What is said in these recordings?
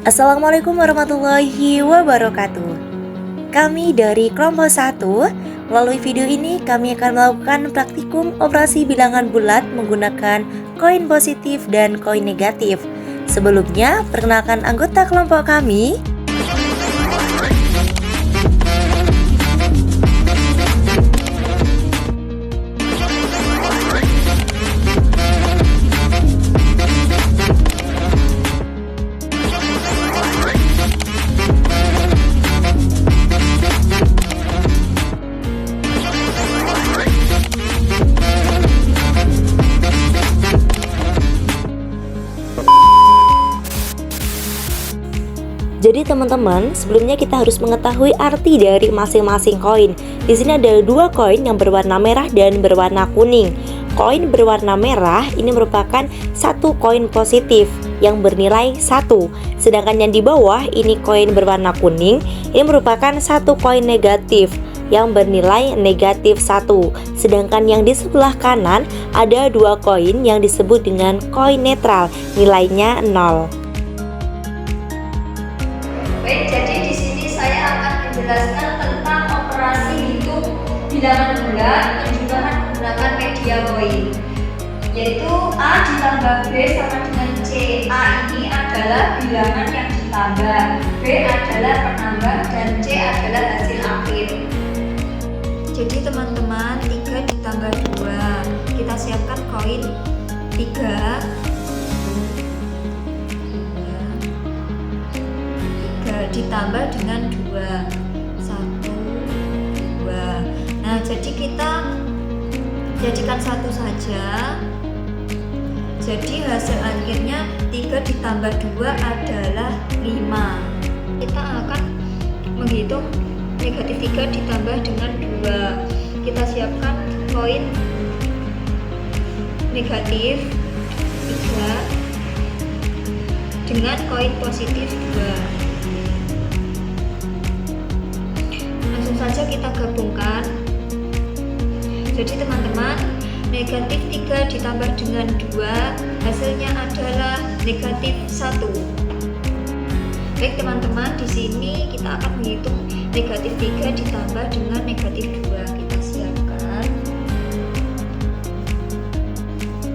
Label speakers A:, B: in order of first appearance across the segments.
A: Assalamualaikum warahmatullahi wabarakatuh. Kami dari kelompok 1, melalui video ini kami akan melakukan praktikum operasi bilangan bulat menggunakan koin positif dan koin negatif. Sebelumnya, perkenalkan anggota kelompok kami. Jadi teman-teman, sebelumnya kita harus mengetahui arti dari masing-masing koin. Di sini ada dua koin yang berwarna merah dan berwarna kuning. Koin berwarna merah ini merupakan satu koin positif yang bernilai 1. Sedangkan yang di bawah ini koin berwarna kuning, ini merupakan satu koin negatif yang bernilai negatif 1. Sedangkan yang di sebelah kanan ada dua koin yang disebut dengan koin netral, nilainya 0.
B: Baik, jadi di sini saya akan menjelaskan tentang operasi hitung bilangan bulat penjumlahan menggunakan media koin, yaitu A ditambah B sama dengan C. A ini adalah bilangan yang ditambah, B adalah penambah, dan C adalah hasil akhir. Jadi teman-teman, 3 ditambah 2, kita siapkan koin 3 ditambah dengan 2, 1, 2. Nah, jadi kita jadikan 1 saja. Jadi hasil akhirnya 3 ditambah 2 adalah 5. Kita akan menghitung negatif 3 ditambah dengan 2. Kita siapkan koin negatif 3 dengan koin positif 2. Saja kita gabungkan. Jadi teman-teman, negatif 3 ditambah dengan 2 hasilnya adalah negatif 1. Baik teman-teman, di sini kita akan menghitung negatif 3 ditambah dengan negatif 2. Kita siapkan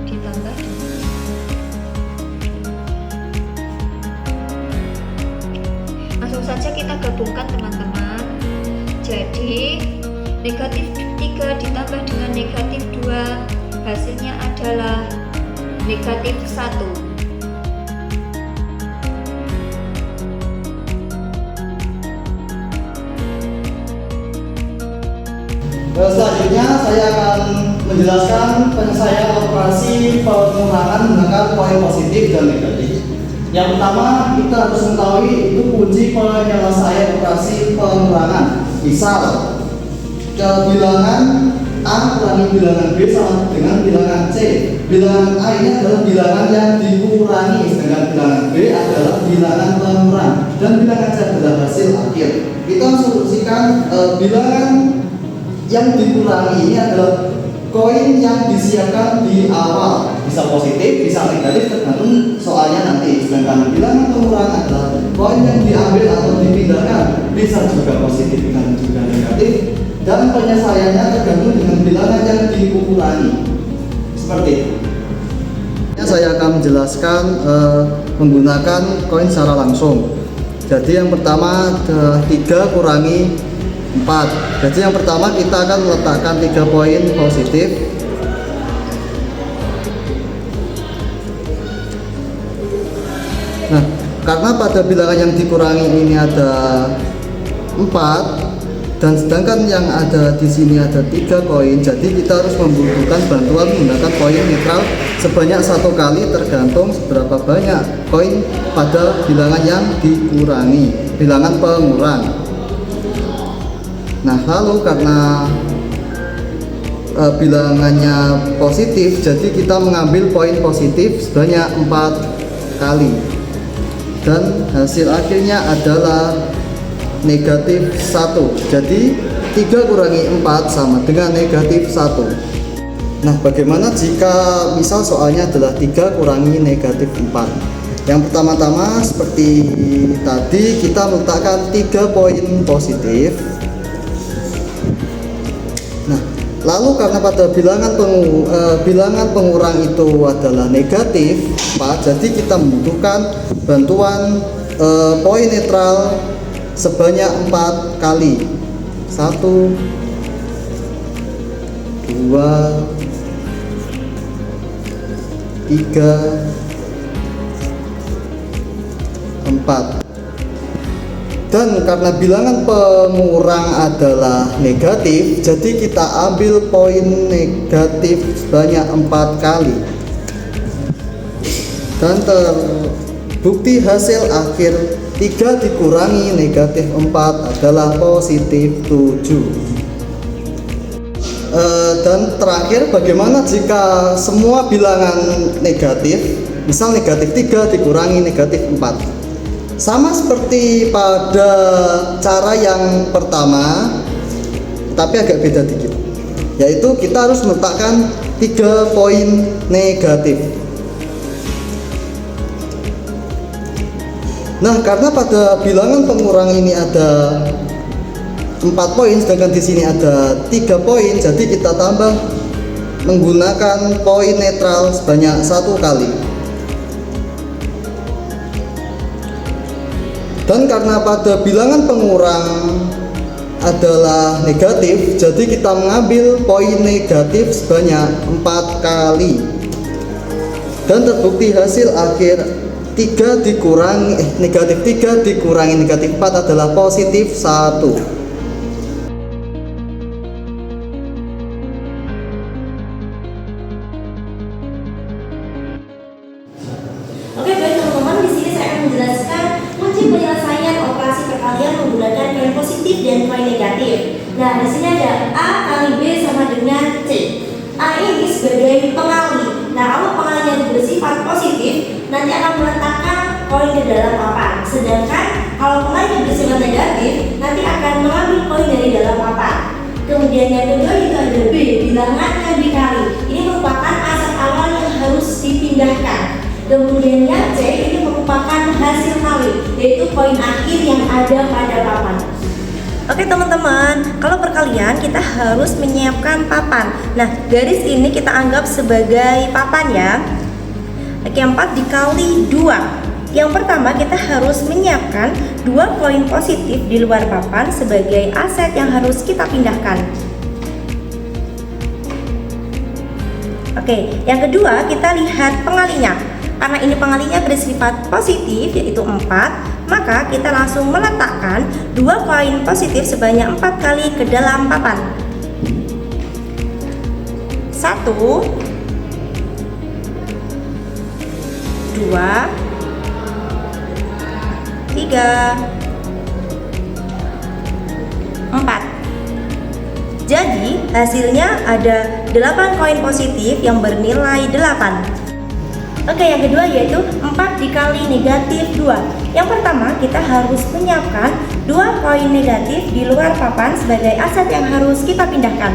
B: ditambah dengan, langsung saja kita gabungkan teman-teman. Jadi negatif 3 ditambah dengan negatif 2 hasilnya adalah negatif 1.
C: Selanjutnya saya akan menjelaskan penyelesaian operasi pengurangan menggunakan koin positif dan negatif. Yang pertama, kita harus mengetahui itu kunci penyelesaian operasi pengurangan. Misal, bilangan A kurangi bilangan B sama dengan bilangan C. Bilangan A ini adalah bilangan yang dikurangi, sedangkan bilangan B adalah bilangan pengurang, dan bilangan C adalah hasil akhir. Kita solusikan bilangan yang dikurangi ini adalah koin yang disiapkan di awal, bisa positif, bisa negatif, tergantung soalnya nanti. Sedangkan bilangan pengurangan adalah koin yang diambil atau dipindahkan, bisa juga positif, bisa juga negatif, dan penyelesaiannya tergantung dengan bilangan yang dikurangi. Seperti itu. Saya akan menjelaskan menggunakan koin secara langsung. Jadi yang pertama 3 kurangi 4. Jadi yang pertama kita akan meletakkan 3 poin positif. Nah, karena pada bilangan yang dikurangi ini ada 4 dan sedangkan yang ada di sini ada 3 koin, jadi kita harus membutuhkan bantuan menggunakan koin netral sebanyak 1 kali tergantung seberapa banyak koin pada bilangan yang dikurangi, bilangan pengurang. Nah, lalu karena bilangannya positif, jadi kita mengambil poin positif sebanyak 4 kali, dan hasil akhirnya adalah negatif 1. Jadi 3 kurangi 4 sama dengan negatif 1. Nah, bagaimana jika misal soalnya adalah 3 kurangi negatif 4? Yang pertama-tama seperti tadi kita letakkan 3 poin positif. Nah, lalu karena pada bilangan pengurang itu adalah negatif 4, jadi kita membutuhkan bantuan poin netral sebanyak 4 kali. 1, 2, 3, 4. Dan karena bilangan pengurang adalah negatif, jadi kita ambil poin negatif sebanyak 4 kali. Dan terbukti hasil akhir 3 dikurangi negatif 4 adalah positif 7. Dan terakhir, bagaimana jika semua bilangan negatif? Misal negatif 3 dikurangi negatif 4. Sama seperti pada cara yang pertama, tapi agak beda dikit, yaitu kita harus meletakkan 3 poin negatif. Nah, karena pada bilangan pengurang ini ada 4 poin, sedangkan di sini ada 3 poin, jadi kita tambah menggunakan poin netral sebanyak 1 kali. Dan karena pada bilangan pengurang adalah negatif, jadi kita mengambil poin negatif sebanyak 4 kali. Dan terbukti hasil akhir negatif 3 dikurangi negatif 4 adalah positif 1.
A: Oke, baik teman-teman, di sini saya akan menjelaskan kunci penyelesaian operasi perkalian menggunakan poin positif dan poin negatif. Nah, di sini ada A kali B sama dengan C. A ini sebagai pengali. Nah, kalau pengalinya itu bersifat positif, nanti akan meletakkan poin ke dalam papan. Sedangkan kalau pengalinya bersifat negatif, nanti akan mengambil poin dari dalam papan. Kemudian yang kedua itu ada B, bilangannya dikali. Ini merupakan aset awal yang harus dipindahkan. Kemudian yang C ini merupakan hasil kali, yaitu poin akhir yang ada pada papan. Oke teman-teman, kalau perkalian kita harus menyiapkan papan. Nah, garis ini kita anggap sebagai papan ya. Oke, 4 dikali 2. Yang pertama kita harus menyiapkan 2 poin positif di luar papan sebagai aset yang harus kita pindahkan. Oke, yang kedua kita lihat pengalinya. Karena ini pengalinya bersifat positif yaitu 4, maka kita langsung meletakkan 2 poin positif sebanyak 4 kali ke dalam papan. 1, 2, 3, 4. Jadi hasilnya ada 8 koin positif yang bernilai 8. Oke, yang kedua yaitu 4 dikali negatif 2. Yang pertama kita harus menyiapkan 2 poin negatif di luar papan sebagai aset yang harus kita pindahkan.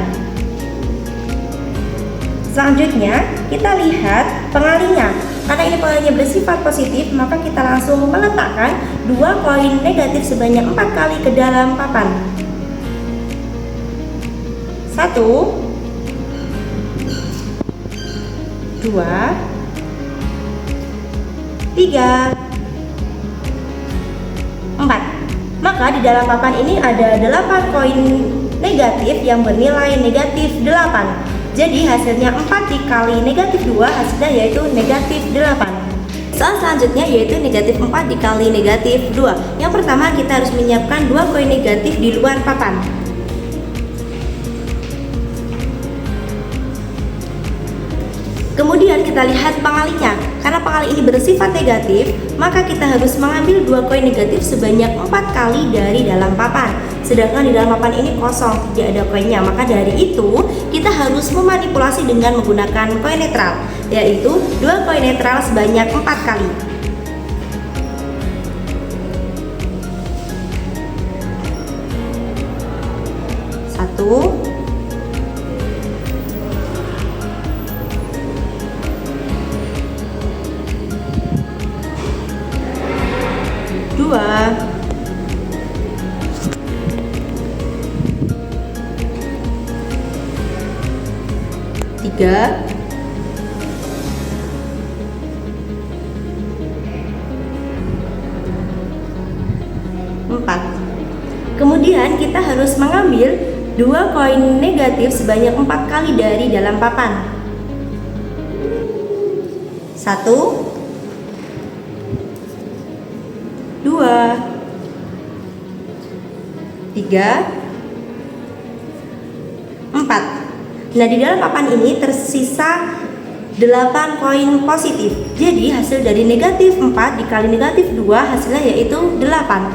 A: Selanjutnya kita lihat pengalinya. Karena ini pengalinya bersifat positif, maka kita langsung meletakkan 2 poin negatif sebanyak 4 kali ke dalam papan. 1, 2, 3, 4. Maka di dalam papan ini ada 8 koin negatif yang bernilai negatif 8. Jadi hasilnya 4 dikali negatif 2, hasilnya yaitu negatif 8. Soal selanjutnya yaitu negatif 4 dikali negatif 2. Yang pertama kita harus menyiapkan 2 koin negatif di luar papan. Kemudian kita lihat pengalinya. Karena pengali ini bersifat negatif, maka kita harus mengambil 2 koin negatif sebanyak 4 kali dari dalam papan. Sedangkan di dalam papan ini kosong, tidak ada koinnya. Maka dari itu, kita harus memanipulasi dengan menggunakan koin netral, yaitu 2 koin netral sebanyak 4 kali. 1, 2, 3, 4. Kemudian kita harus mengambil 2 koin negatif sebanyak 4 kali dari dalam papan. 1, 2, 3, 4. Nah, di dalam papan ini tersisa 8 koin positif. Jadi hasil dari negatif 4 dikali negatif 2 hasilnya yaitu 8.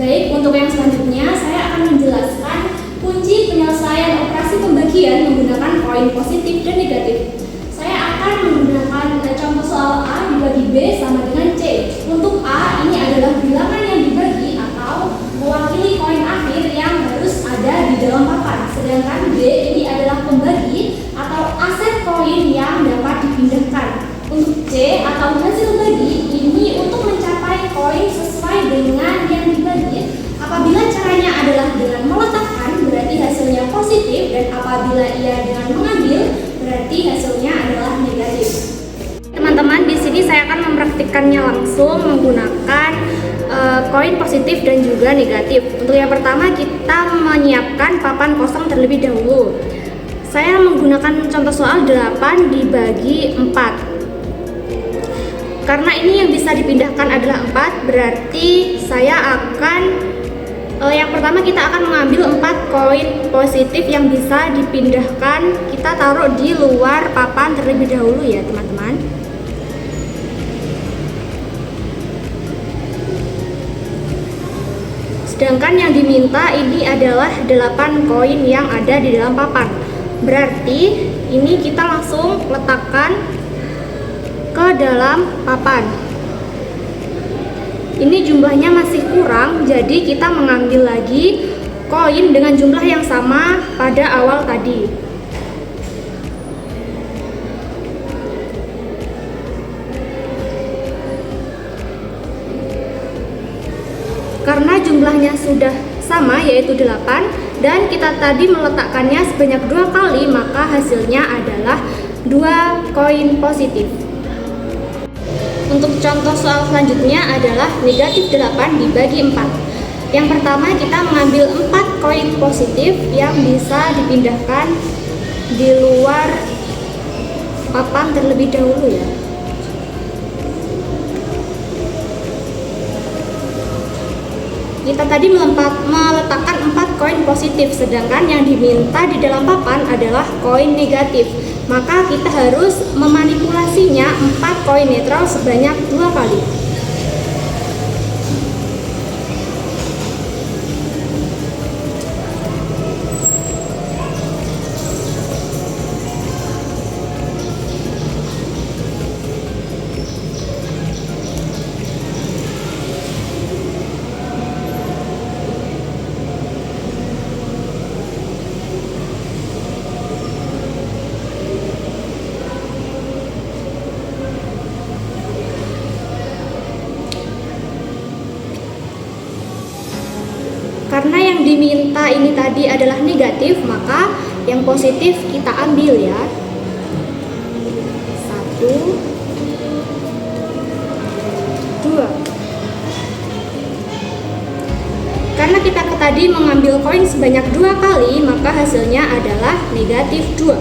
D: Baik, untuk yang selanjutnya saya akan menjelaskan kunci penyelesaian operasi pembagian menggunakan koin positif dan negatif. Saya akan menggunakan contoh soal A dibagi B sama dengan C. Untuk A, ini adalah bilangan yang dibagi atau mewakili koin akhir yang harus ada di dalam papan. Sedangkan B ini adalah pembagi atau aset koin yang dapat dipindahkan. Untuk C atau hasil bagi, ini untuk mencapai koin sesuai dengan yang dibagi. Apabila caranya adalah dengan meletakkan, berarti hasilnya positif, dan apabila ia dengan mengambil, berarti hasilnya adalah negatif. Teman-teman, di sini saya akan mempraktikkannya langsung menggunakan koin positif dan juga negatif. Untuk yang pertama, kita menyiapkan papan kosong terlebih dahulu. Saya menggunakan contoh soal 8 dibagi 4. Karena ini yang bisa dipindahkan adalah 4, berarti saya akan yang pertama kita akan mengambil 4 koin positif yang bisa dipindahkan. Kita taruh di luar papan terlebih dahulu ya teman-teman. Sedangkan yang diminta ini adalah 8 koin yang ada di dalam papan. Berarti ini kita langsung letakkan ke dalam papan. Ini jumlahnya masih kurang, jadi kita mengambil lagi koin dengan jumlah yang sama pada awal tadi. Karena jumlahnya sudah sama yaitu 8 dan kita tadi meletakkannya sebanyak 2 kali, maka hasilnya adalah 2 koin positif. Untuk contoh soal selanjutnya adalah negatif 8 dibagi 4. Yang pertama kita mengambil 4 koin positif yang bisa dipindahkan di luar papan terlebih dahulu ya. Kita tadi meletakkan 4 koin positif, sedangkan yang diminta di dalam papan adalah koin negatif. Maka kita harus memanipulasinya 4 koin netral sebanyak 2 kali. Karena yang diminta ini tadi adalah negatif, maka yang positif kita ambil ya. 1, 2. Karena kita tadi mengambil koin sebanyak 2 kali, maka hasilnya adalah negatif 2.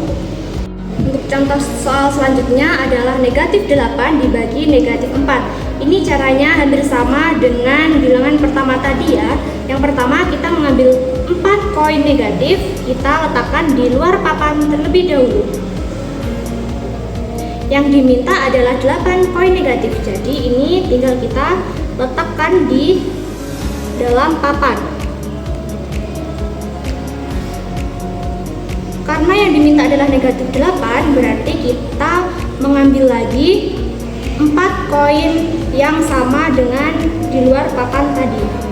D: Untuk contoh soal selanjutnya adalah negatif 8 dibagi negatif 4. Ini caranya hampir sama dengan bilangan pertama tadi ya. Yang pertama kita mengambil 4 koin negatif, kita letakkan di luar papan terlebih dahulu. Yang diminta adalah 8 koin negatif, jadi ini tinggal kita letakkan di dalam papan. Karena yang diminta adalah negatif 8, berarti kita mengambil lagi 4 koin yang sama dengan di luar papan tadi.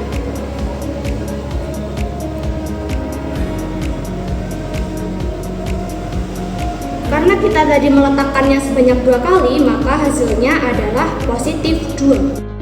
D: Karena kita tadi meletakkannya sebanyak 2 kali, maka hasilnya adalah positif 2.